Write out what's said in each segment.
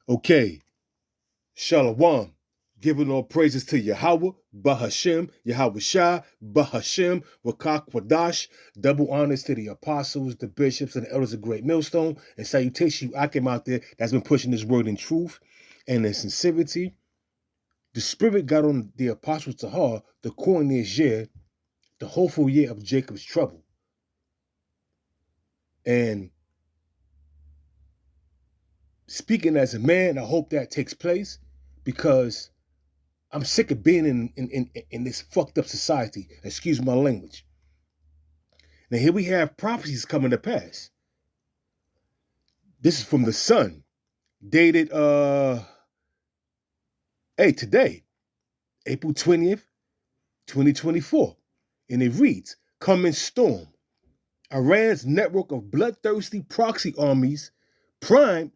Okay, Shalom. Giving all praises to Yahweh, Bahashem, Yahweh Shah, Bahashem, Wakak Wadash. Double honors to the apostles, the bishops, and the elders of Great Millstone. And salutation you Akim out there that's been pushing this word in truth and in sincerity. The Spirit got on the apostles to her the Cornelius year, the hopeful year of Jacob's trouble. And speaking as a man, I hope that takes place because I'm sick of being in this fucked up society. Excuse my language. Now here we have prophecies coming to pass. This is from the Sun, dated today, April 20th, 2024. And it reads, coming storm. Iran's network of bloodthirsty proxy armies primed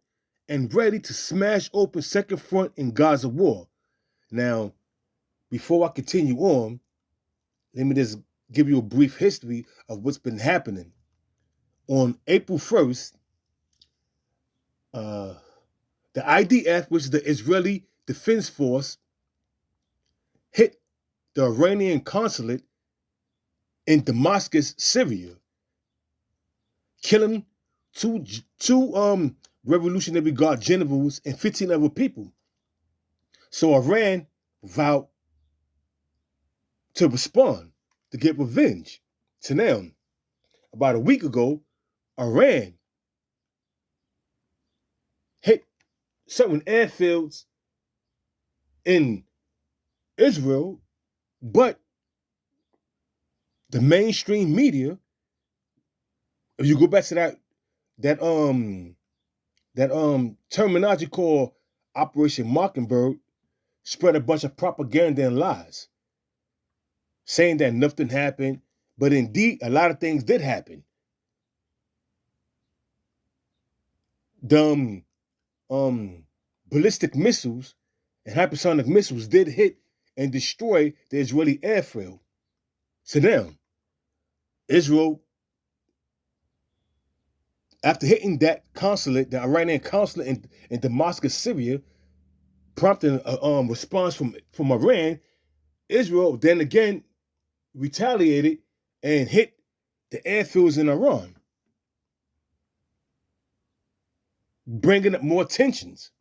and ready to smash open second front in Gaza war. Now, before I continue on, let me just give you a brief history of what's been happening. On April 1st, the IDF, which is the Israeli Defense Force, hit the Iranian consulate in Damascus, Syria, killing two Revolutionary Guard generals and 15 other people. So Iran vowed to respond, to get revenge. So now, about a week ago, Iran hit certain airfields in Israel, but the mainstream media, if you go back to that terminology called Operation Mockingbird, spread a bunch of propaganda and lies, saying that nothing happened, but indeed a lot of things did happen. The ballistic missiles and hypersonic missiles did hit and destroy the Israeli airfield. So now, Israel, after hitting that consulate, the Iranian consulate in Damascus, Syria, prompting a response from Iran, Israel then again retaliated and hit the airfields in Iran, bringing up more tensions.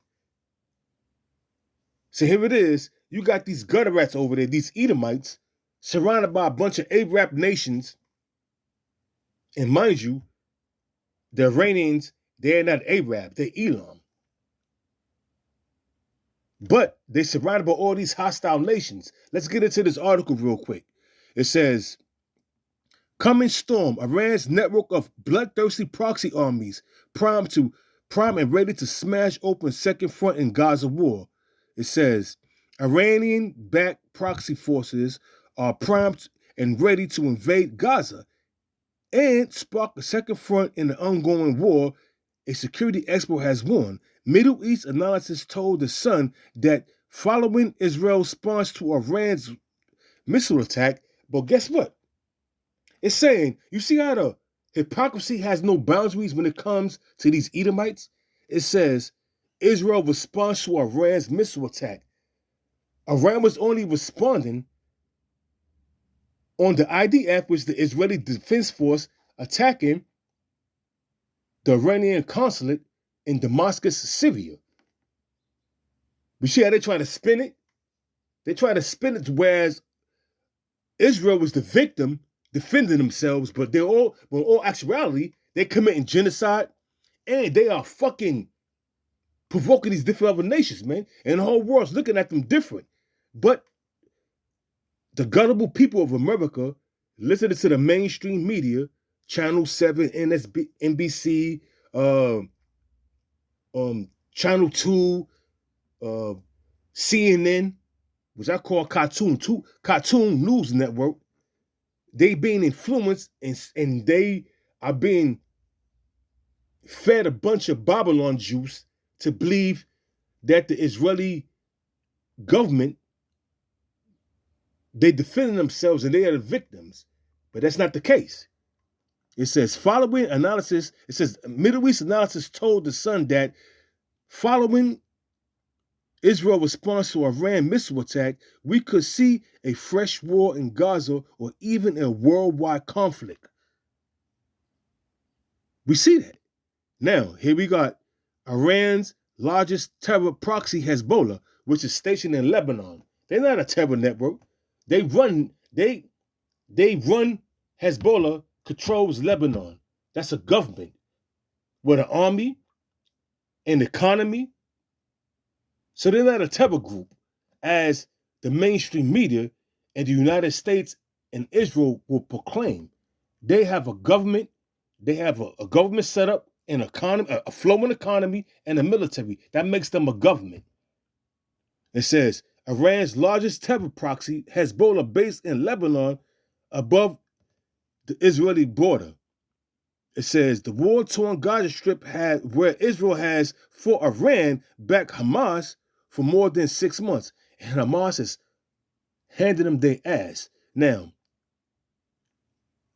So here it is. You got these gutter rats over there, these Edomites, surrounded by a bunch of Arab nations. And mind you, the Iranians, they're not Arab, they're Elam. But they're surrounded by all these hostile nations. Let's get into this article real quick. It says, coming storm, Iran's network of bloodthirsty proxy armies prime and ready to smash open second front in Gaza war. It says, Iranian-backed proxy forces are primed and ready to invade Gaza and spark a second front in the ongoing war, a security expert has warned. Middle East analysis told The Sun that following Israel's response to Iran's missile attack, but guess what? It's saying, you see how the hypocrisy has no boundaries when it comes to these Edomites? It says, Israel responds to Iran's missile attack. Iran was only responding on the IDF, which is the Israeli Defense Force, attacking the Iranian consulate in Damascus, Syria. You see how they try to spin it? They try to spin it whereas Israel was the victim defending themselves, but in all actuality, they're committing genocide and they are fucking provoking these different other nations, man. And the whole world's looking at them different. But the gullible people of America listening to the mainstream media, Channel 7, NBC, Channel 2, CNN, which I call Cartoon News Network, they being influenced and they are being fed a bunch of Babylon juice to believe that the Israeli government, they defending themselves and they are the victims. But that's not the case. It says, following analysis, it says Middle East analysis told The Sun that following Israel responds to Iran missile attack, we could see a fresh war in Gaza or even a worldwide conflict. We see that. Now, here we got Iran's largest terror proxy, Hezbollah, which is stationed in Lebanon. They're not a terror network. They run Hezbollah controls Lebanon. That's a government with an army, an economy. So they're not a terror group as the mainstream media in the United States and Israel will proclaim. They have a government, they have a government set up, an economy, a flowing economy, and a military. That makes them a government. It says Iran's largest terror proxy, Hezbollah, based in Lebanon, above the Israeli border. It says the war-torn Gaza Strip where Israel has fought Iran back Hamas for more than 6 months, and Hamas is handing them their ass. Now,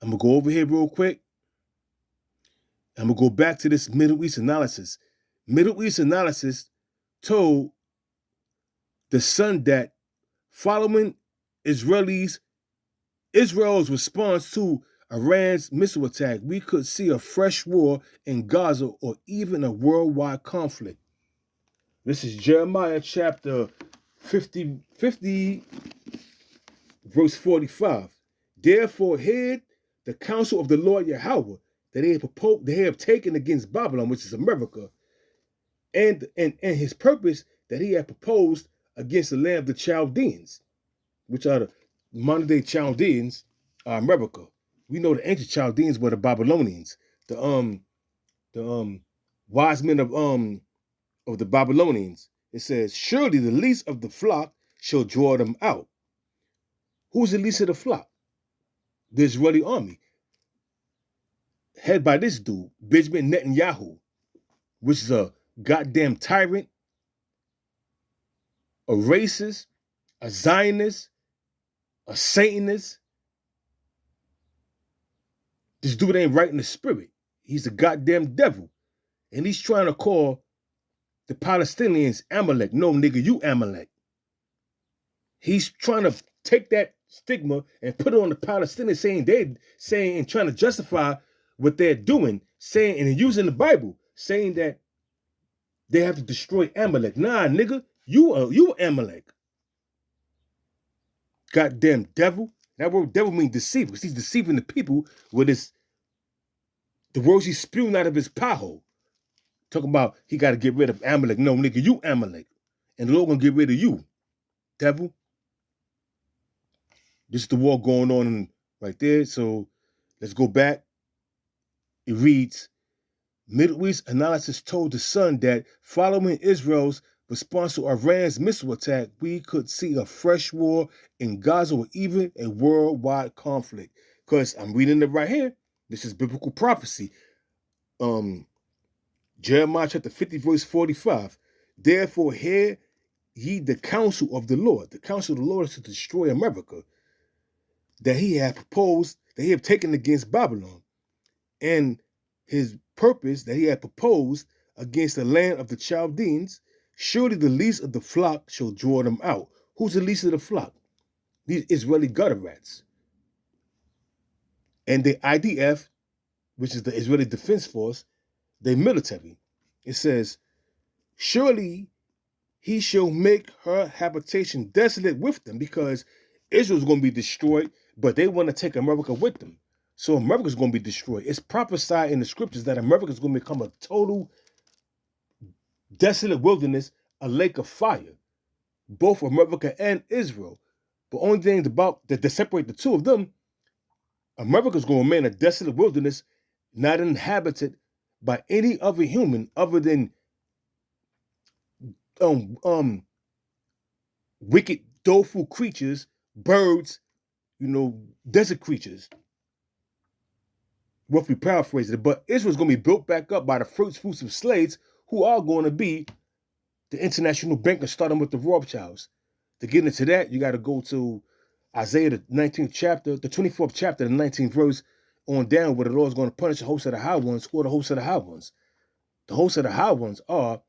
I'm gonna go over here real quick. I'm gonna go back to this Middle East analysis. Middle East analysis told the Sun that following Israel's response to Iran's missile attack, we could see a fresh war in Gaza or even a worldwide conflict. This is Jeremiah chapter 50, verse 45. Therefore, hear the counsel of the Lord Yahweh that they have taken against Babylon, which is America, and his purpose that he had proposed against the land of the Chaldeans, which are the modern day Chaldeans, are America. We know the ancient Chaldeans were the Babylonians, the wise men of the Babylonians. It says, surely the least of the flock shall draw them out. Who's the least of the flock? The Israeli army, head by this dude, Benjamin Netanyahu, which is a goddamn tyrant, a racist, a Zionist, a Satanist. This dude ain't right in the spirit. He's a goddamn devil. And he's trying to call the Palestinians Amalek. No, nigga, you Amalek. He's trying to take that stigma and put it on the Palestinians, saying and trying to justify what they're doing, saying and using the Bible, saying that they have to destroy Amalek. Nah, nigga, you Amalek. Goddamn devil. That word devil means deceive, because he's deceiving the people with the words he's spewing out of his pothole. Talking about he got to get rid of Amalek. No, nigga, you Amalek. And the Lord gonna get rid of you, devil. This is the war going on right there. So let's go back. It reads, Middle East analysis told the Sun that following Israel's response to Iran's missile attack, we could see a fresh war in Gaza or even a worldwide conflict. Because I'm reading it right here. This is biblical prophecy. Jeremiah chapter 50, verse 45. Therefore, hear ye the counsel of the Lord. The counsel of the Lord is to destroy America, that he hath proposed, that he have taken against Babylon, and his purpose that he had proposed against the land of the Chaldeans. Surely the least of the flock shall draw them out. Who's the least of the flock? These Israeli gutter rats. And the IDF, which is the Israeli Defense Force, they military. It says, surely he shall make her habitation desolate with them, because Israel's going to be destroyed, but they want to take America with them. So America's going to be destroyed. It's prophesied in the scriptures that America's going to become a total desolate wilderness, a lake of fire. Both America and Israel. But only thing about that separate the two of them, America's going to remain a desolate wilderness, not inhabited by any other human other than wicked, doleful creatures, birds, desert creatures. Roughly paraphrasing it, but Israel's going to be built back up by the fruits of slaves, who are going to be the international bankers, starting with the Rothschilds. To get into that, you got to go to Isaiah, the 19th chapter, the 24th chapter, the 19th verse on down, where the Lord is going to punish the host of the high ones. Who are the hosts of the high ones? The hosts of the high ones are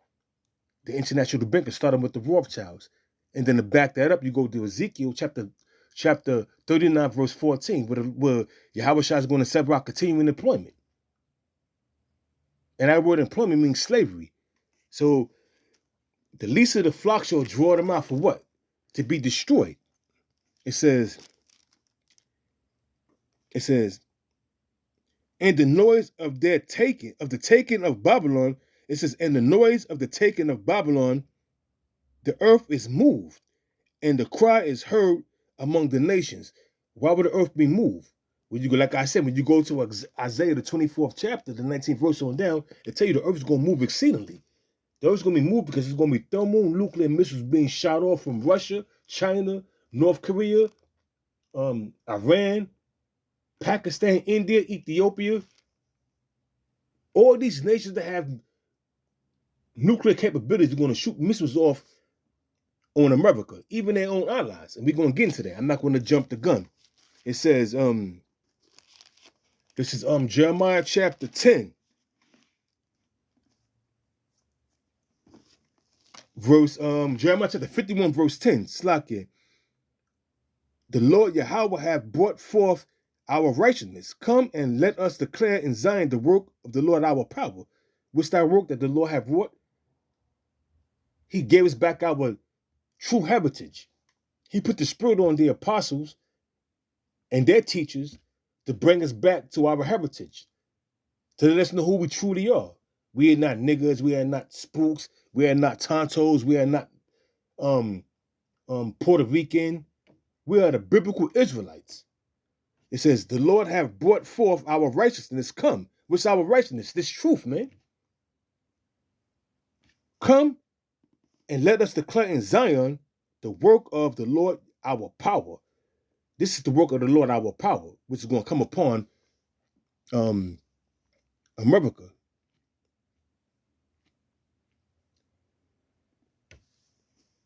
the international bankers, starting with the Rothschilds. And then to back that up, you go to Ezekiel chapter 39, verse 14, where Yahweh Shah is going to sever out continuing employment. And that word employment means slavery. So the least of the flock shall draw them out for what? To be destroyed. It says, and the noise of the taking of Babylon, it says, and the noise of the taking of Babylon, the earth is moved, and the cry is heard among the nations. Why would the earth be moved? When you go, like I said, when you go to Isaiah, the 24th chapter, the 19th verse on down, it tell you the earth is going to move exceedingly. The earth is going to be moved because it's going to be thermonuclear missiles being shot off from Russia, China, North Korea, Iran, Pakistan, India, Ethiopia. All these nations that have nuclear capabilities are going to shoot missiles off on America, even their own allies. And we're going to get into that. I'm not going to jump the gun. It says, this is Jeremiah chapter 10, verse Jeremiah chapter 51, verse 10. Slakia. The Lord Yahweh hath brought forth our righteousness. Come and let us declare in Zion the work of the Lord our power. Which that work that the Lord hath wrought? He gave us back our true heritage. He put the spirit on the apostles and their teachers to bring us back to our heritage, to let us know who we truly are. We are not niggas, we are not spooks, we are not tontos, we are not Puerto Rican. We are the biblical Israelites. It says, the Lord hath brought forth our righteousness. Come. What's our righteousness? This truth, man. Come and let us declare in Zion the work of the Lord our power. This is the work of the Lord our power, which is going to come upon America.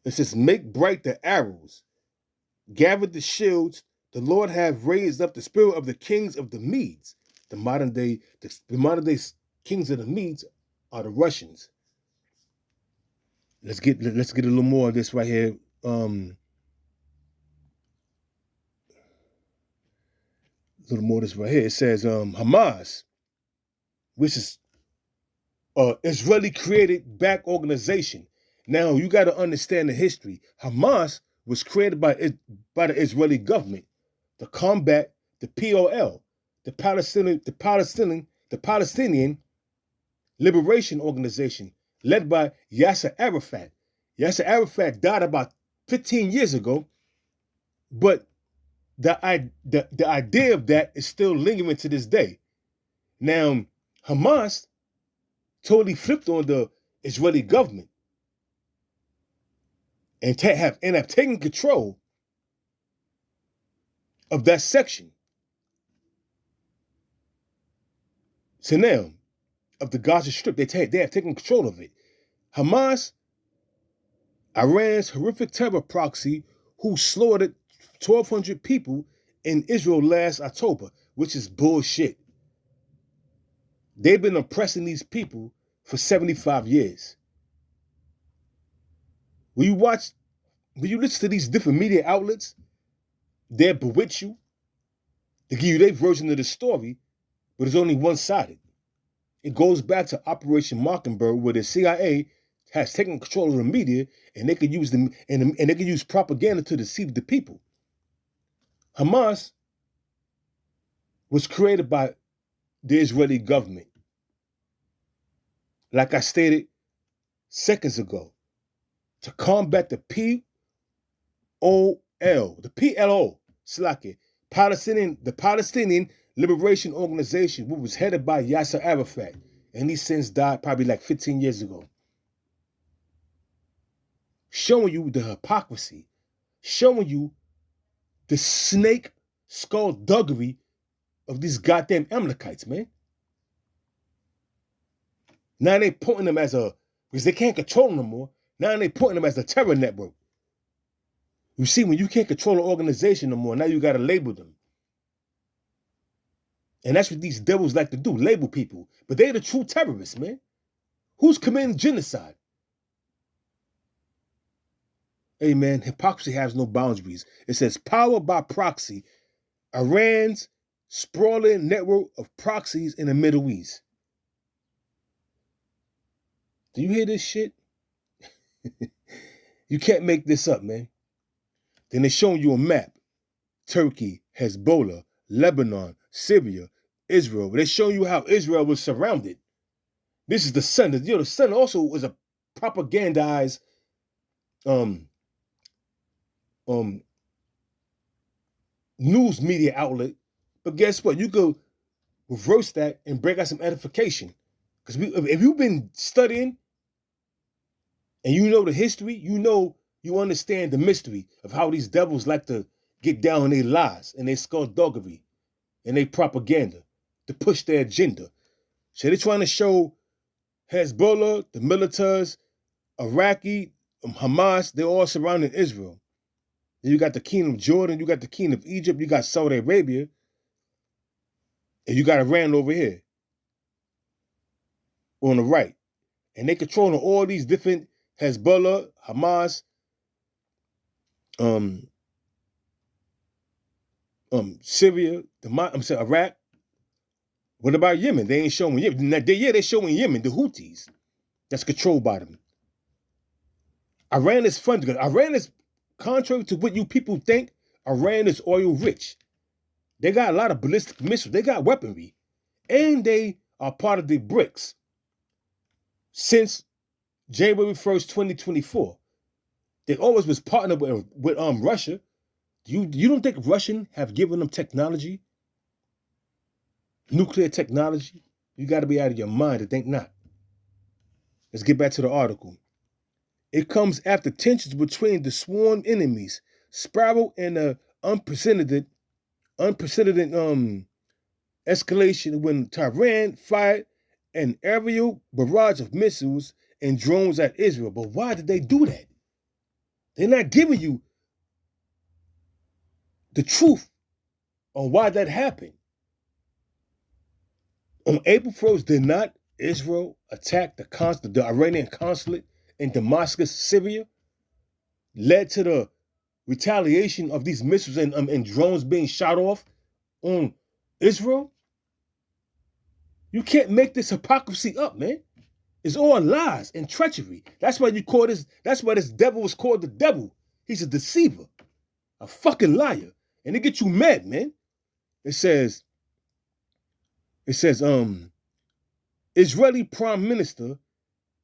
It says, make bright the arrows, gather the shields. The Lord hath raised up the spirit of the kings of the Medes. The modern day kings of the Medes are the Russians. Let's get a little more of this right here. A little more of this right here. It says Hamas, which is Israeli created back organization. Now you got to understand the history. Hamas was created by the Israeli government to combat the POL, the Palestinian Liberation Organization, led by Yasser Arafat. Yasser Arafat died about 15 years ago, but the idea of that is still lingering to this day. Now, Hamas totally flipped on the Israeli government and have taken control of that section. So now, of the Gaza Strip, they have taken control of it. Hamas, Iran's horrific terror proxy, who slaughtered 1,200 people in Israel last October, which is bullshit. They've been oppressing these people for 75 years. When you listen to these different media outlets, they bewitch you. They give you their version of the story, but it's only one-sided. It goes back to Operation Mockingbird, where the CIA has taken control of the media, and they can use them and they can use propaganda to deceive the people. Hamas was created by the Israeli government, like I stated seconds ago, to combat the PLO, Slaki, the Palestinian Liberation Organization, which was headed by Yasser Arafat, and he since died probably like 15 years ago. Showing you the hypocrisy, showing you the snake skullduggery of these goddamn Amalekites, man. Now they pointing them because they can't control them no more. Now they pointing them as a terror network. You see, when you can't control an organization no more, now you got to label them. And that's what these devils like to do, label people. But they're the true terrorists, man. Who's committing genocide? Hey man, hypocrisy has no boundaries. It says power by proxy, Iran's sprawling network of proxies in the Middle East. Do you hear this shit? You can't make this up, man. Then they're showing you a map. Turkey, Hezbollah, Lebanon, Syria, Israel. They're showing you how Israel was surrounded. This is the sun. The sun also was a propagandized um news media outlet. But guess what? You could reverse that and break out some edification. Because if you've been studying and you know the history, you understand the mystery of how these devils like to get down on their lies and their skullduggery and their propaganda to push their agenda. So they're trying to show Hezbollah, the militars, Iraqi, Hamas, they're all surrounding Israel. You got the Kingdom of Jordan, you got the Kingdom of Egypt, you got Saudi Arabia, and you got Iran over here on the right. And they controlling all these different Hezbollah, Hamas, Syria, Iraq. What about Yemen? They ain't showing Yemen. They're showing Yemen, the Houthis. That's controlled by them. Iran is funded. Iran is, contrary to what you people think, Iran is oil rich. They got a lot of ballistic missiles. They got weaponry. And they are part of the BRICS since January 1st, 2024. They always was partnered with Russia. You don't think Russian have given them technology? Nuclear technology? You got to be out of your mind to think not. Let's get back to the article. It comes after tensions between the sworn enemies spiral in an unprecedented escalation when Tehran fired an aerial barrage of missiles and drones at Israel. But why did they do that? They're not giving you the truth on why that happened. On April 1st, did not Israel attack the Iranian consulate in Damascus, Syria? Led to the retaliation of these missiles and drones being shot off on Israel? You can't make this hypocrisy up, man. It's all lies and treachery. That's why this devil is called the devil. He's a deceiver, a fucking liar. And it gets you mad, man. It says, Israeli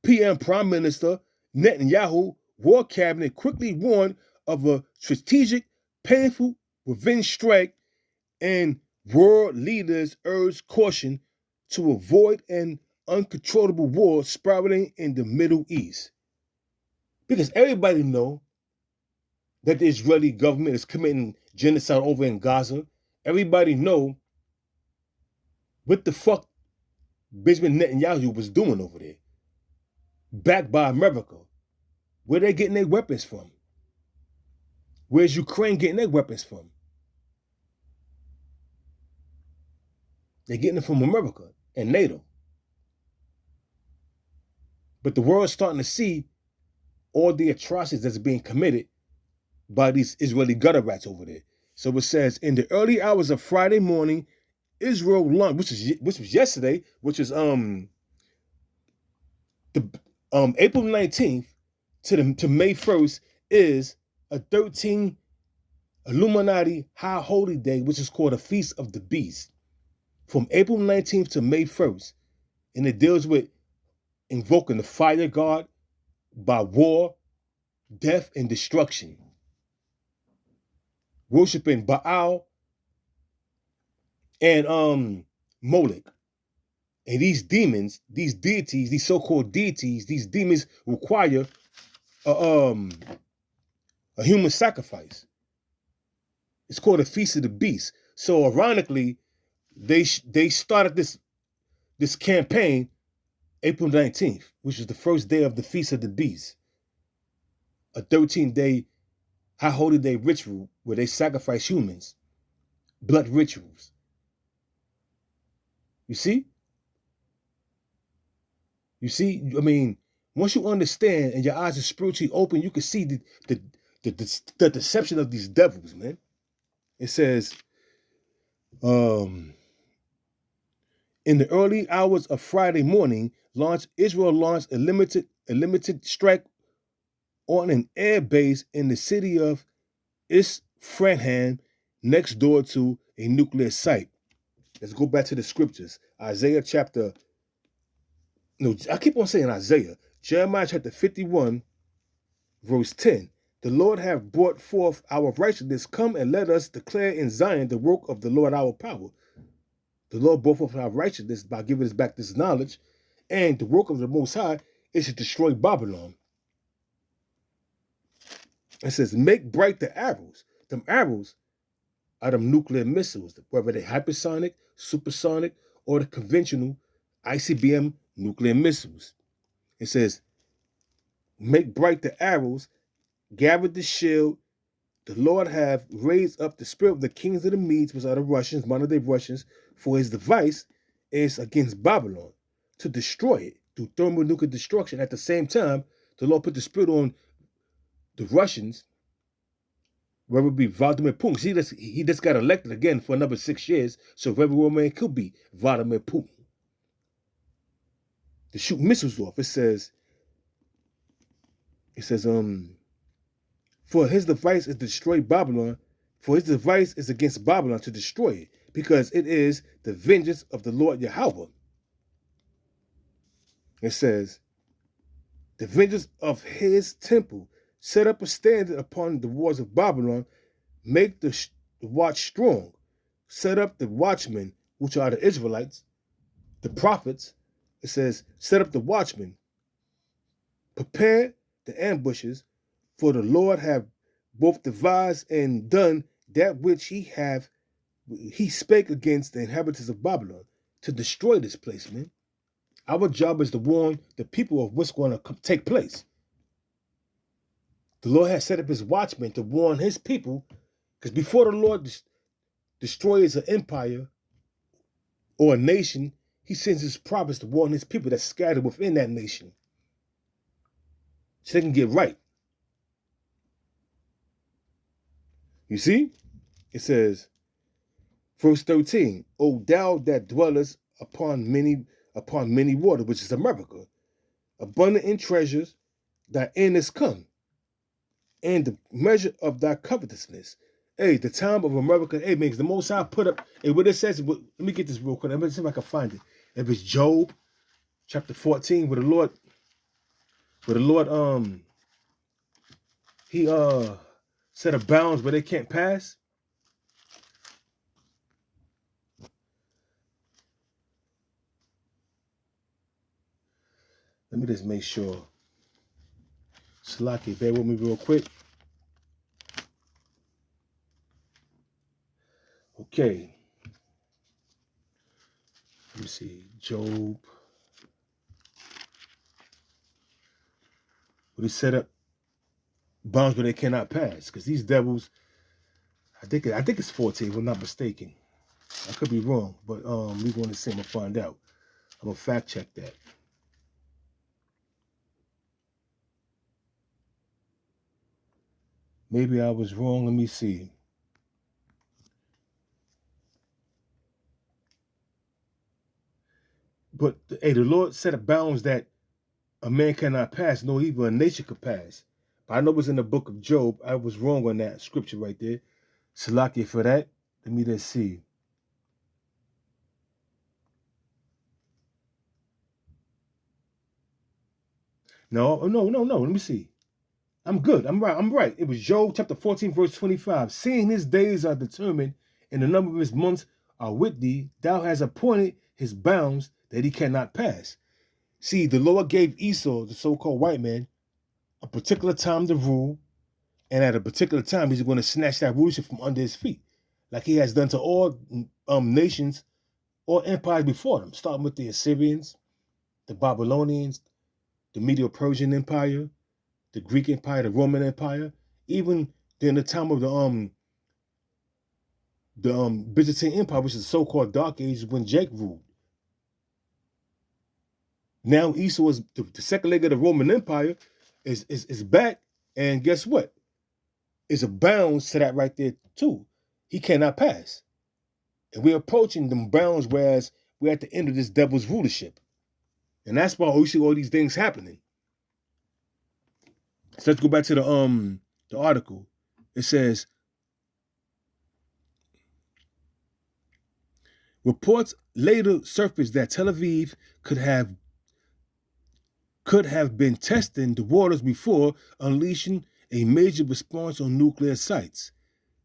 PM Prime Minister Netanyahu war cabinet quickly warned of a strategic, painful revenge strike, and world leaders urged caution to avoid an uncontrollable war spiraling in the Middle East. Because everybody know that the Israeli government is committing genocide over in Gaza. Everybody know what the fuck Benjamin Netanyahu was doing over there. Backed by America. Where they getting their weapons from? Where's Ukraine getting their weapons from? They're getting it from America and NATO. But the world's starting to see all the atrocities that's being committed by these Israeli gutter rats over there. So it says, in the early hours of Friday morning, Israel launched, which was yesterday, which is April 19th to May 1st, is a 13 Illuminati High Holy Day, which is called a Feast of the Beast, from April 19th to May 1st. And it deals with invoking the fire god by war, death, and destruction. Worshipping Baal and Molech. And these demons, these deities, these so-called deities, these demons require a human sacrifice. It's called a Feast of the Beast. So ironically, they started this campaign April 19th, which is the first day of the Feast of the Beast. A 13-day High Holy Day ritual where they sacrifice humans. Blood rituals. You see? I mean, once you understand and your eyes are spiritually open, you can see the deception of these devils, man. It says, in the early hours of Friday morning, Israel launched a limited strike on an air base in the city of Isfahan, next door to a nuclear site. Let's go back to the scriptures. Isaiah chapter, no, I keep on saying Isaiah. Jeremiah chapter 51, verse 10. The Lord hath brought forth our righteousness. Come and let us declare in Zion the work of the Lord our power. The Lord brought forth our righteousness by giving us back this knowledge. And the work of the Most High is to destroy Babylon. It says, make bright the arrows. Them arrows are them nuclear missiles, whether they're hypersonic, supersonic, or the conventional ICBM nuclear missiles. It says, make bright the arrows, gather the shield. The Lord hath raised up the spirit of the kings of the Medes, which are the Russians, modern-day Russians, for his device is against Babylon, to destroy it through thermonuclear destruction. At the same time, the Lord put the spirit on the Russians, whether it be Vladimir Putin. He just got elected again for another 6 years, so very well man could be Vladimir Putin. To shoot missiles off. It says, for his device is to destroy Babylon, for his device is against Babylon to destroy it, because it is the vengeance of the Lord Yahweh. It says, the vengeance of his temple, set up a standard upon the walls of Babylon, make the watch strong, set up the watchmen, which are the Israelites, the prophets. It says, set up the watchmen, prepare the ambushes, for the Lord have both devised and done that which he spake against the inhabitants of Babylon, to destroy this place, man. Our job is to warn the people of what's going to take place. The Lord has set up his watchmen to warn his people, because before the Lord destroys an empire or a nation, he sends his prophets to warn his people that's scattered within that nation, so they can get right. You see? It says, verse 13, O thou that dwellest upon many waters, which is America, abundant in treasures, thy end is come, and the measure of thy covetousness. Hey, the time of America, hey, makes the Most High put up, hey, what it says, let me get this real quick. Let me see if I can find it. If it's Job, chapter 14, where the Lord, he set a bounds where they can't pass. Let me just make sure. Salaki, bear with me real quick. Okay. Let me see. Job. But he set up bounds where they cannot pass. Because these devils, I think it's 14, if I'm not mistaken. I could be wrong, but we're going to see and find out. I'm going to fact check that. Maybe I was wrong. Let me see. But, hey, the Lord set up bounds that a man cannot pass, nor even a nation could pass. But I know it was in the book of Job. I was wrong on that scripture right there. Salakia for that. Let me just see. No. Let me see. I'm good. I'm right. It was Job chapter 14, verse 25. Seeing his days are determined, and the number of his months are with thee, thou hast appointed his bounds that he cannot pass. See, the Lord gave Esau, the so-called white man, a particular time to rule, and at a particular time, he's going to snatch that rulership from under his feet, like he has done to all nations or empires before them, starting with the Assyrians, the Babylonians, the Medo-Persian Empire, the Greek Empire, the Roman Empire, even during the time of the Byzantine Empire, which is the so-called Dark Ages when Jake ruled. Now Esau is the second leg of the Roman Empire is back, and guess what? is a bounds to that right there too. He cannot pass. And we're approaching them bounds, whereas we're at the end of this devil's rulership. And that's why we see all these things happening. So let's go back to the article. It says, reports later surfaced that Tel Aviv could have been testing the waters before unleashing a major response on nuclear sites.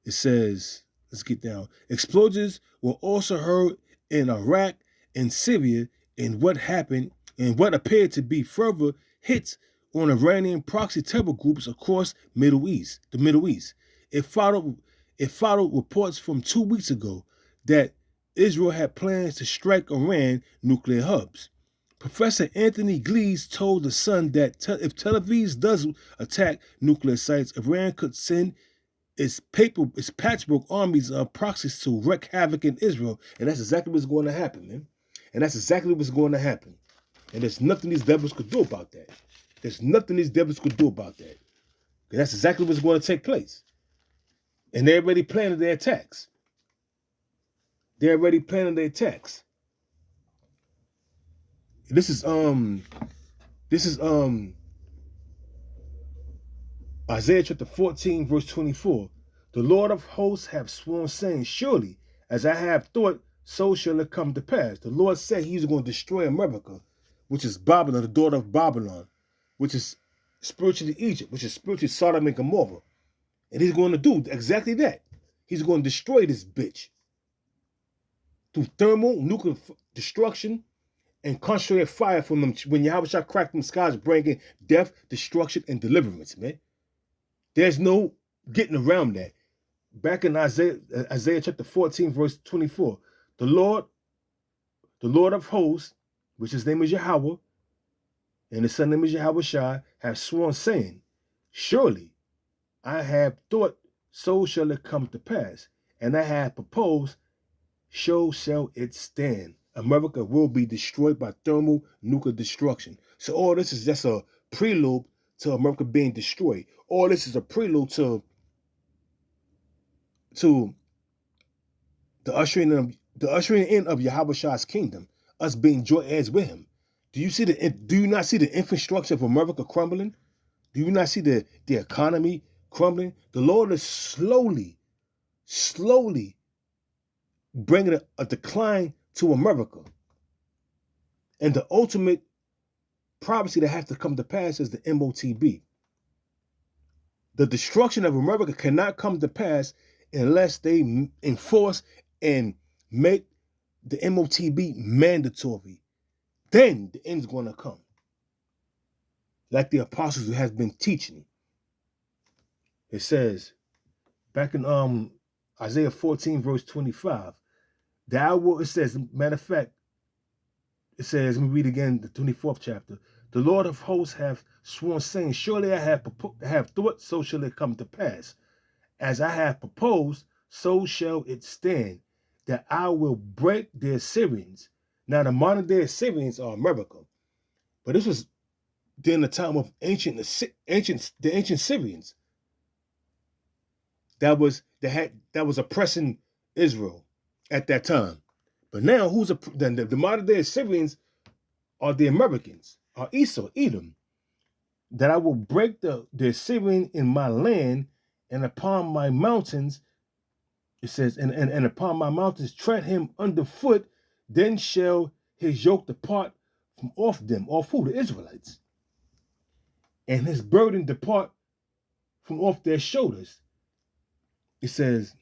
It says, let's get down. Explosions were also heard in Iraq and Syria in what appeared to be further hits on Iranian proxy terror groups across the Middle East. It followed reports from 2 weeks ago that Israel had plans to strike Iran nuclear hubs. Professor Anthony Glees told The Sun that if Tel Aviv does attack nuclear sites, Iran could send its patchwork armies of proxies to wreak havoc in Israel. And that's exactly what's going to happen, man. And that's exactly what's going to happen. And there's nothing these devils could do about that. There's nothing these devils could do about that. And that's exactly what's going to take place. And they're already planning their attacks. This is Isaiah chapter 14, verse 24. The Lord of hosts have sworn, saying, surely, as I have thought, so shall it come to pass. The Lord said he's going to destroy America, which is Babylon, the daughter of Babylon, which is spiritually Egypt, which is spiritually Sodom and Gomorrah. And he's going to do exactly that. He's going to destroy this bitch through thermal, nuclear destruction, and concentrated fire from them. When Yahweh cracked them skies, bringing death, destruction, and deliverance, man. There's no getting around that. Back in Isaiah chapter 14, verse 24, the Lord of hosts, which his name is Yahweh, and his son name is Yahweh Shai, have sworn, saying, surely I have thought, so shall it come to pass. And I have proposed, so shall it stand. America will be destroyed by thermal nuclear destruction. So all this is just a prelude to America being destroyed. All this is a prelude to the ushering in of Yahweh Shah's kingdom, us being joint heirs with him. Do you not see the infrastructure of America crumbling? Do you not see the economy crumbling? The Lord is slowly bringing a decline to America. And the ultimate prophecy that has to come to pass is the MOTB. The destruction of America cannot come to pass unless they enforce and make the MOTB mandatory. Then the end's going to come. Like the apostles has been teaching. It says, back in Isaiah 14, verse 25, it says, matter of fact, it says, let me read again the 24th chapter. The Lord of hosts have sworn, saying, surely I have thought, so shall it come to pass. As I have proposed, so shall it stand, that I will break the Assyrians. Now, the modern day Assyrians are America. But this was during the time of the ancient Syrians that was oppressing Israel at that time. But now, the modern day Assyrians are the Americans, are Esau, Edom. That I will break the Assyrian in my land, and upon my mountains, it says, and upon my mountains tread him underfoot, then shall his yoke depart from off them, off who? The Israelites. And his burden depart from off their shoulders. It says,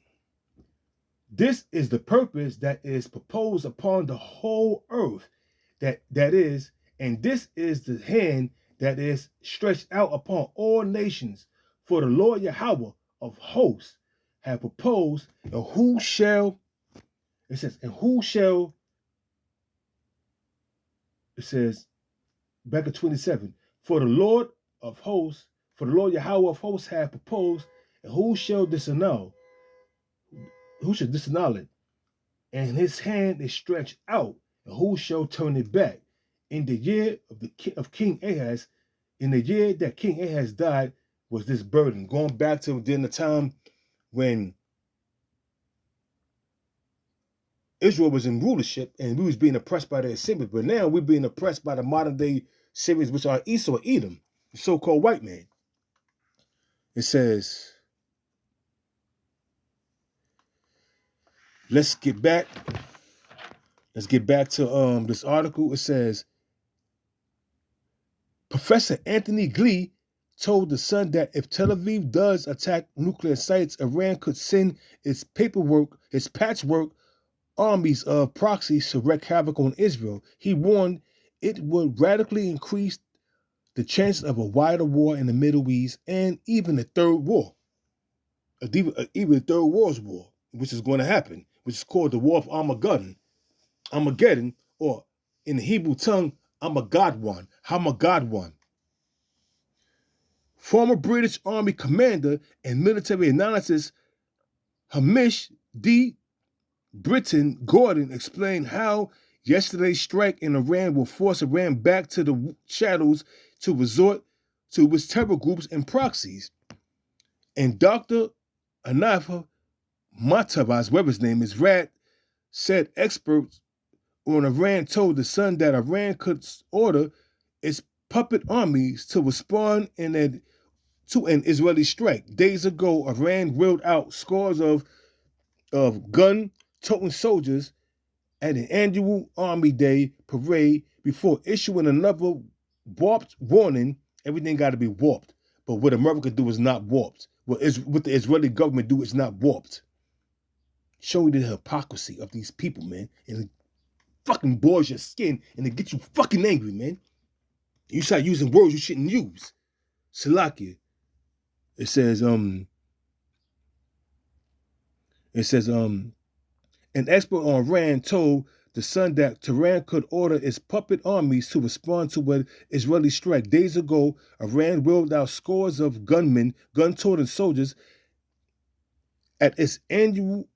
this is the purpose that is proposed upon the whole earth, that is, and this is the hand that is stretched out upon all nations. For the Lord Yahweh of hosts have proposed, and who shall, it says, it says, back at 27, for the Lord Yahweh of hosts have proposed, and who shall disannul? Who shall disannul it? And his hand is stretched out, and who shall turn it back? In the year of King Ahaz, in the year that King Ahaz died, was this burden, going back to during the time when Israel was in rulership and we was being oppressed by the Assyrians, but now we're being oppressed by the modern day Syrians, which are Esau, Edom, the so-called white man. It says, let's get back to this article. It says, Professor Anthony Glee told The Sun that if Tel Aviv does attack nuclear sites, Iran could send its patchwork armies of proxies to wreak havoc on Israel. He warned it would radically increase the chances of a wider war in the Middle East and even the Third War, even the Third World War, which is going to happen, which is called the War of Armageddon, or in the Hebrew tongue, Hamagadwan. Former British Army commander and military analyst Hamish D. Britton Gordon explained how yesterday's strike in Iran will force Iran back to the shadows to resort to its terror groups and proxies. And Dr. Anafa Matavaz, whatever his name is, said experts on Iran told The Sun that Iran could order its puppet armies to respond to an Israeli strike. Days ago, Iran wheeled out scores of gun-toting soldiers at an annual Army Day parade before issuing another warped warning. Everything got to be warped. But what America do is not warped. What the Israeli government do is not warped. Show you the hypocrisy of these people, man. And it fucking boils your skin and it gets you fucking angry, man. You start using words you shouldn't use. Salakia. It says, an expert on Iran told The Sun that Tehran could order its puppet armies to respond to an Israeli strike. Days ago, Iran wheeled out scores of gun-toting soldiers at its annual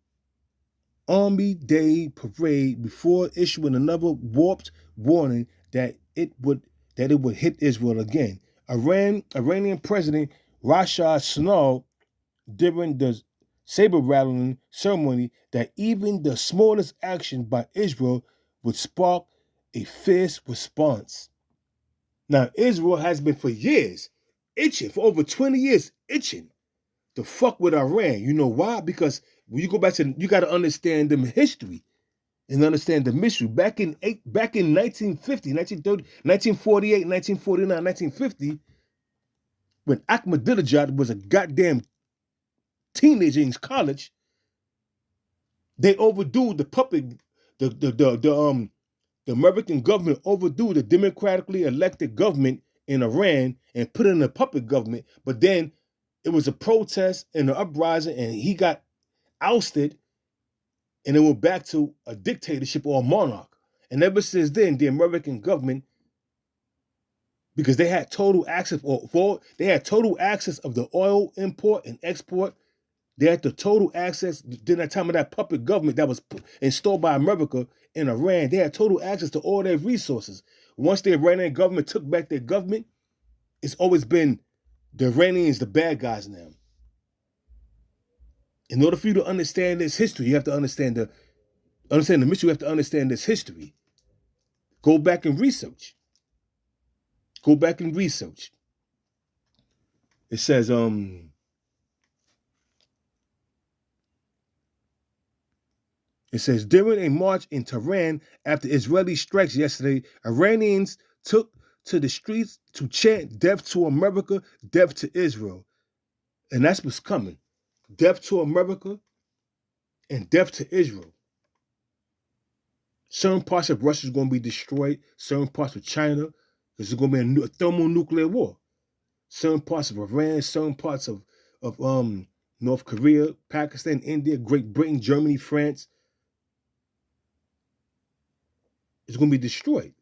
Army Day parade before issuing another warped warning that it would hit Israel again. Iranian President Rashad snarled during the saber-rattling ceremony that even the smallest action by Israel would spark a fierce response. Now, Israel has been for years itching, for over 20 years, itching to fuck with Iran. You know why? Because when you go back to, you got to understand the history and understand the mystery. Back in 1950, 1930, 1948, 1949, 1950, when Ahmadinejad was a goddamn teenager in college, they overdue the American government overdue the democratically elected government in Iran and put in a puppet government. But then it was a protest and an uprising, and he got ousted, and it went back to a dictatorship or a monarch. And ever since then, the American government, because they had total access of the oil import and export. They had the total access during that time of that puppet government that was installed by America in Iran. They had total access to all their resources. Once the Iranian government took back their government, it's always been the Iranians, the bad guys now. In order for you to understand this history, you have to understand the mystery. You have to understand this history. Go back and research. It says, during a march in Tehran after Israeli strikes yesterday, Iranians took to the streets to chant death to America, death to Israel. And that's what's coming. Death to America and death to Israel. Certain parts of Russia is going to be destroyed. Certain parts of China, there's going to be a thermonuclear war. Certain parts of Iran, certain parts of North Korea, Pakistan, India, Great Britain, Germany, France, it's going to be destroyed.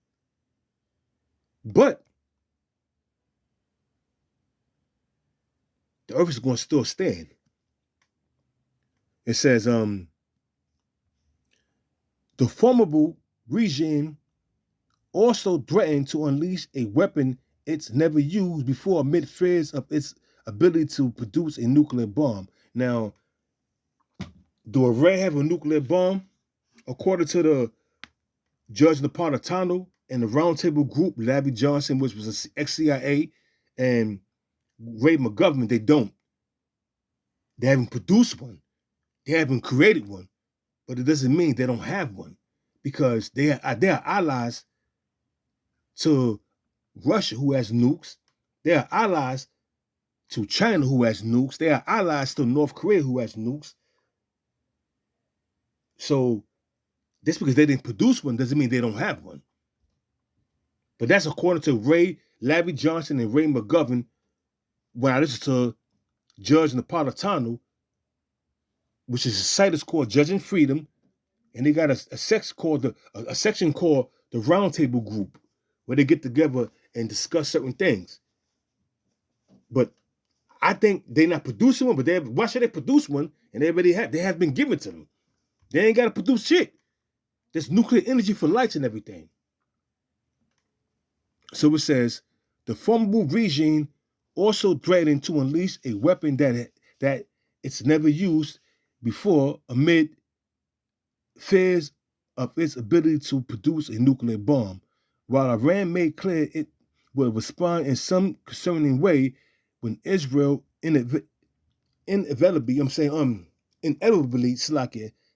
But the earth is going to still stand. It says, the formidable regime also threatened to unleash a weapon it's never used before amid fears of its ability to produce a nuclear bomb. Now, do Iran have a nuclear bomb? According to the Judge Napolitano and the Roundtable Group, Larry Johnson, which was an ex-CIA, and Ray McGovern, they don't. They haven't produced one. They haven't created one. But it doesn't mean they don't have one, because they are allies to Russia, who has nukes. They are allies to China, who has nukes. They are allies to North Korea, who has nukes. So just because they didn't produce one doesn't mean they don't have one. But that's according to Larry Johnson and Ray McGovern. When I listen to Judge Napolitano, which is a site is called Judging Freedom, and they got a section called the Roundtable Group, where they get together and discuss certain things. But I think they're not producing one. But why should they produce one? And they have been given to them. They ain't got to produce shit. There's nuclear energy for lights and everything. So it says the formidable regime also threatened to unleash a weapon that it's never used before, amid fears of its ability to produce a nuclear bomb. While Iran made clear it will respond in some concerning way when Israel inevitably,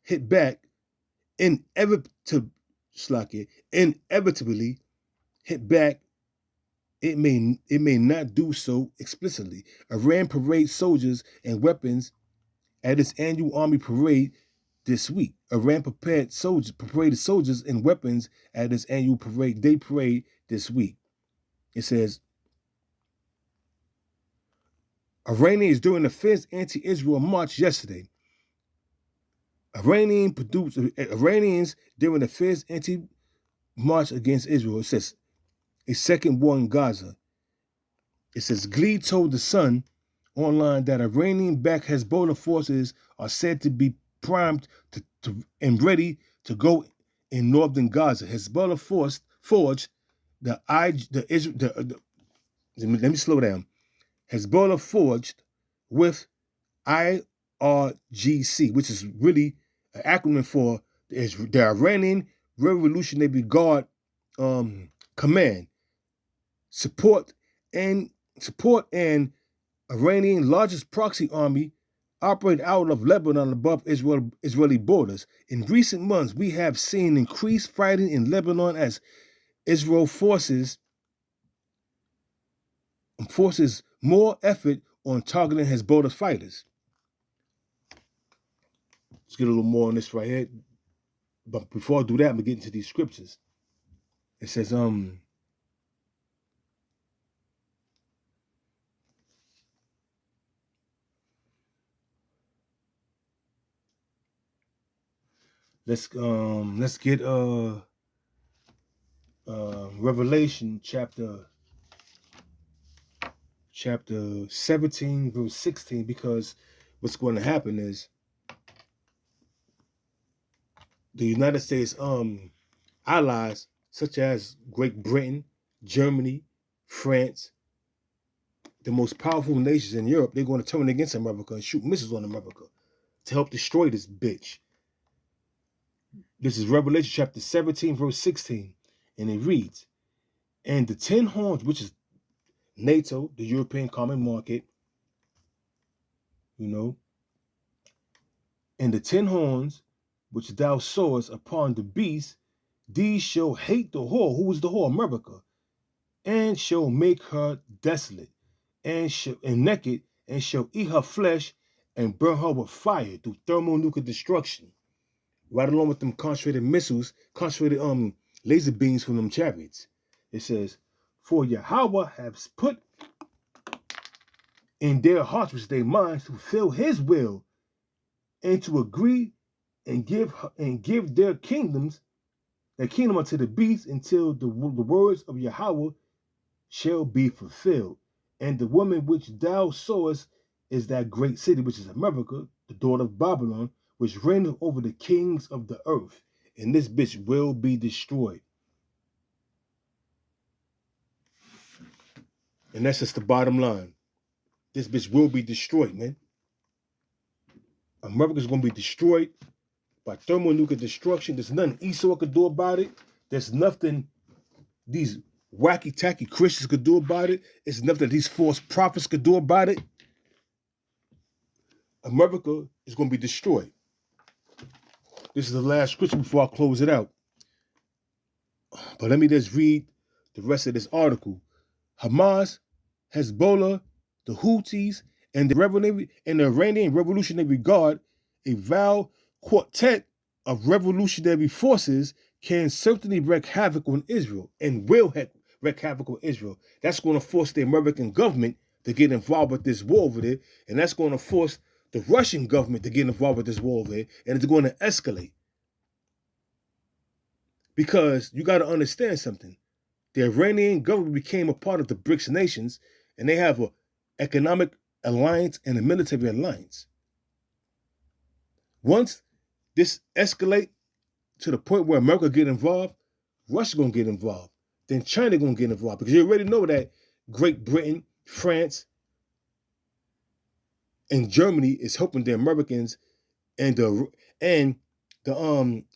hit back, inevitably hit back, it may not do so explicitly. Iran parades soldiers and weapons at its annual army parade this week. Iran paraded soldiers and weapons at its annual parade this week. It says, Iranians during the fifth anti-Israel march yesterday. Iranians during the fifth anti-march against Israel. It says, a second war in Gaza. It says, Glee told The Sun online that Iranian-backed Hezbollah forces are said to be primed and ready to go in northern Gaza. Hezbollah forged let me slow down. Hezbollah forged with IRGC, which is really an acronym for the Iranian Revolutionary Guard Command, support and Iranian largest proxy army operate out of Lebanon above Israeli borders. In recent months, we have seen increased fighting in Lebanon as Israel forces more effort on targeting Hezbollah fighters. Let's get a little more on this right here. But before I do that, I'm going to get into these scriptures. It says, let's get Revelation chapter 17 verse 16, because what's going to happen is the United States allies such as Great Britain, Germany, France, the most powerful nations in Europe, they're going to turn against America and shoot missiles on America to help destroy this bitch. This is Revelation chapter 17 verse 16, and it reads, and the 10 horns, which is NATO, the European Common Market, and the 10 horns which thou sawest upon the beast, these shall hate the whore. Who is the whore? America. And shall make her desolate, and naked, and shall eat her flesh, and burn her with fire through thermonuclear destruction. Right along with them concentrated missiles, concentrated laser beams from them chariots. It says, for Yahweh has put in their hearts, which their minds, to fulfill his will, and to agree and give their kingdom unto the beast, until the words of Yahweh shall be fulfilled. And the woman which thou sawest is that great city, which is America, the daughter of Babylon, which reigneth over the kings of the earth. And this bitch will be destroyed. And that's just the bottom line. this bitch will be destroyed, man. America's gonna be destroyed by thermonuclear destruction. There's nothing Esau could do about it. There's nothing these wacky-tacky Christians could do about it. It's nothing that these false prophets could do about it. America is going to be destroyed. This is the last scripture before I close it out. But let me just read the rest of this article. Hamas, Hezbollah, the Houthis, and the Iranian Revolutionary Guard, a vile quartet of revolutionary forces, can certainly wreak havoc on Israel and will wreak havoc on Israel. That's going to force the American government to get involved with this war over there, and that's going to force the Russian government to get involved with this war over there, and it's going to escalate. Because you got to understand something. The Iranian government became a part of the BRICS nations, and they have an economic alliance and a military alliance. Once this escalate to the point where America get involved, Russia gonna get involved. Then China gonna get involved, because you already know that Great Britain, France, and Germany is helping the Americans and the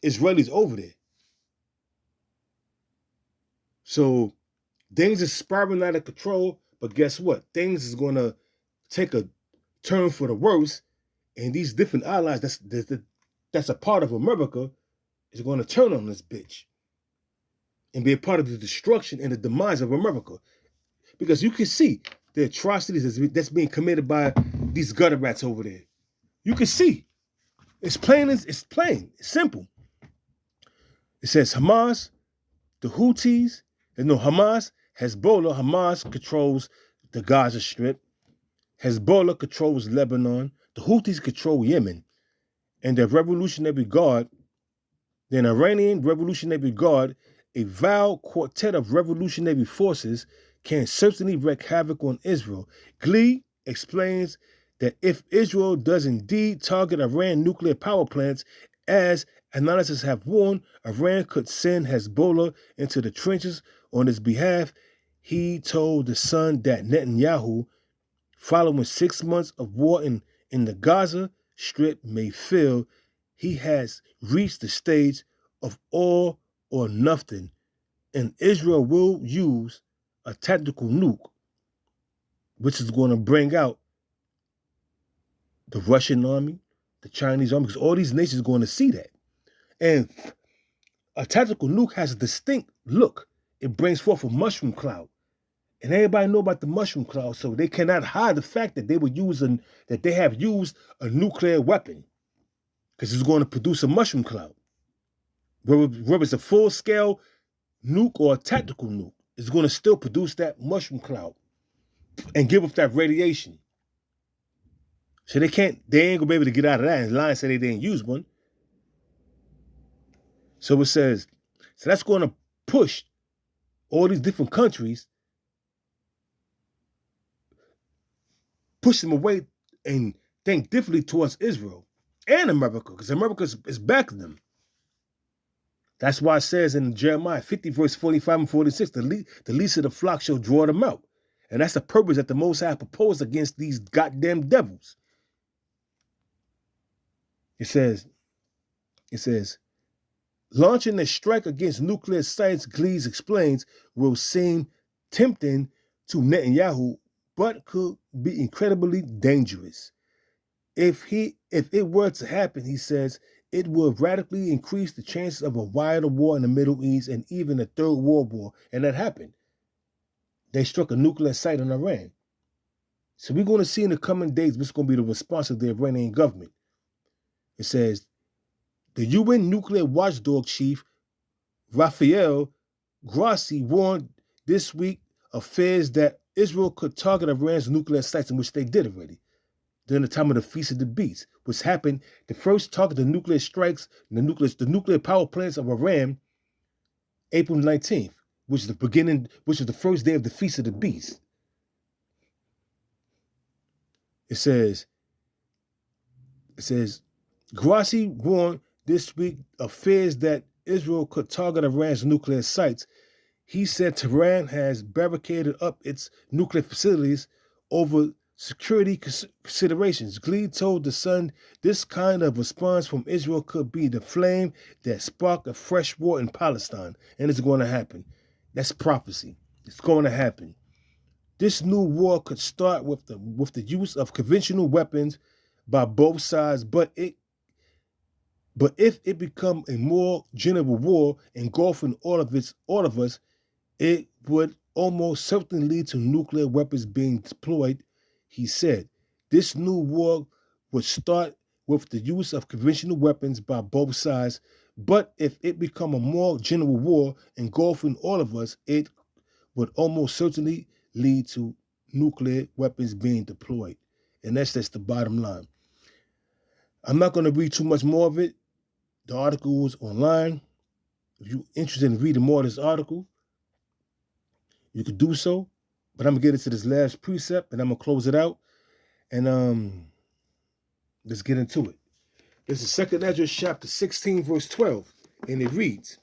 Israelis over there. So things are spiraling out of control, but guess what? Things is gonna take a turn for the worse, and these different allies that's a part of America is going to turn on this bitch and be a part of the destruction and the demise of America. Because you can see the atrocities that's being committed by these gutter rats over there. You can see. It's plain. It's simple. It says Hamas, the Houthis, Hamas, Hezbollah. Hamas controls the Gaza Strip. Hezbollah controls Lebanon. The Houthis control Yemen. And the Revolutionary Guard, the Iranian Revolutionary Guard, a vile quartet of revolutionary forces, can certainly wreak havoc on Israel. Glee explains that if Israel does indeed target Iran nuclear power plants, as analysts have warned, Iran could send Hezbollah into the trenches on its behalf. He told The Sun that Netanyahu, following 6 months of war in the Gaza Strip, may feel he has reached the stage of all or nothing, and Israel will use a tactical nuke, which is going to bring out the Russian army, the Chinese army, because all these nations are going to see that. And a tactical nuke has a distinct look. It brings forth a mushroom cloud. And everybody know about the mushroom cloud, so they cannot hide the fact that they have used a nuclear weapon, because it's going to produce a mushroom cloud. Whether it's a full-scale nuke or a tactical nuke, it's going to still produce that mushroom cloud and give off that radiation. So they ain't going to be able to get out of that and lie and say they didn't use one. So it says, so that's going to push all these different countries, push them away and think differently towards Israel and America, because America is backing them. That's why it says in Jeremiah 50, verse 45 and 46, the least of the flock shall draw them out. And that's the purpose that the Most High proposed against these goddamn devils. It says, launching a strike against nuclear sites, Glees explains, will seem tempting to Netanyahu, but could be incredibly dangerous. If it were to happen, he says, it would radically increase the chances of a wider war in the Middle East and even a third world war. And that happened. They struck a nuclear site on Iran. So we're going to see in the coming days what's going to be the response of the Iranian government. It says, the UN nuclear watchdog chief, Rafael Grossi, warned this week of fears that Israel could target Iran's nuclear sites, in which they did already, during the time of the Feast of the Beast, which happened the first target of nuclear strikes, the nuclear power plants of Iran, April 19th, which is the first day of the Feast of the Beast. It says, Grossi warned this week of fears that Israel could target Iran's nuclear sites. He said Tehran has barricaded up its nuclear facilities over security considerations. Glee told the Sun this kind of response from Israel could be the flame that sparked a fresh war in Palestine, and it's going to happen. That's prophecy. It's going to happen. This new war could start with the use of conventional weapons by both sides, but if it become a more general war engulfing all of us, it would almost certainly lead to nuclear weapons being deployed, he said. This new war would start with the use of conventional weapons by both sides, but if it become a more general war engulfing all of us, it would almost certainly lead to nuclear weapons being deployed. And that's the bottom line. I'm not going to read too much more of it. The article is online. If you're interested in reading more of this article, you could do so. But I'm going to get into this last precept, and I'm going to close it out. And let's get into it. This is 2 Ezra chapter 16, verse 12. And it reads,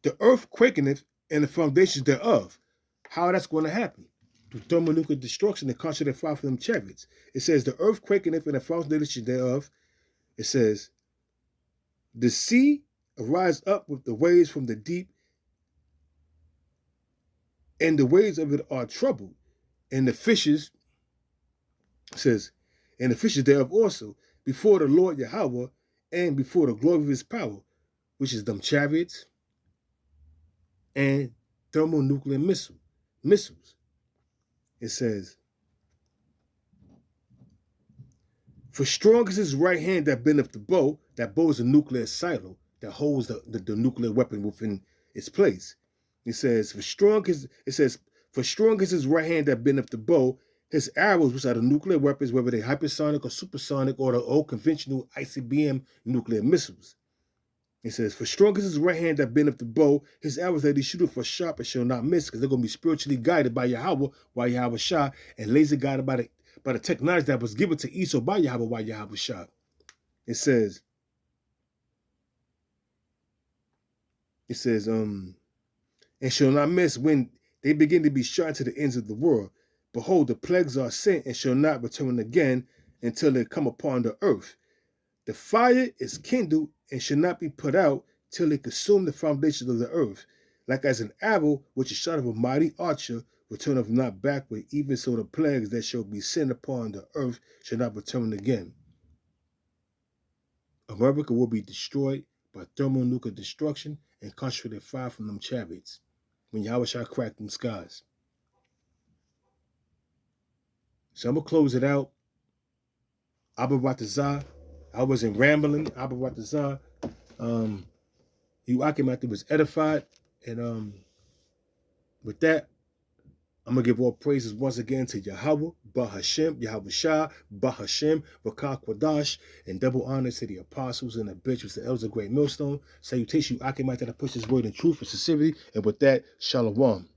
"The earth quakeneth, and the foundations thereof." How that's going to happen? Through thermonuclear destruction and concentrated fire from them chariots. It says, "The earth quakeneth, and the foundations thereof." It says, "The sea arise up with the waves from the deep, and the waves of it are troubled, and the fishes," it says, "and the fishes thereof also, before the Lord Yahweh, and before the glory of his power," which is them chariots and thermonuclear missiles. It says, "For strong is his right hand that bendeth the bow." That bow is a nuclear silo that holds the nuclear weapon within its place. It says, "For strong is his right hand that bendeth the bow." His arrows, which are the nuclear weapons, whether they're hypersonic or supersonic or the old conventional ICBM nuclear missiles. It says, "For strong is his right hand that bendeth the bow. His arrows that he shooteth for sharp and shall not miss," because they're going to be spiritually guided by Yahweh Shah, and laser guided by the technology that was given to Esau by Yahweh Shah. It says, "And shall not miss when they begin to be shot to the ends of the world. Behold, the plagues are sent and shall not return again until they come upon the earth. The fire is kindled and shall not be put out till it consume the foundations of the earth. Like as an arrow which is shot of a mighty archer returneth not backward, even so the plagues that shall be sent upon the earth shall not return again." America will be destroyed by thermonuclear destruction and concentrated fire from them chariots when Yahweh shall crack them skies. So I'm going to close it out. Abba Ratazah. I wasn't rambling. Abba Ratazah. Yuakim was edified. And with that, I'm going to give all praises once again to Yahweh, Bahashem, Yahweh Shah, Bahashem, Rakah Kwadash, and double honors to the apostles and the bishops, the elders of Great Millstone. Salutation, Yuakim, that I push this word in truth and sincerity. And with that, Shalom.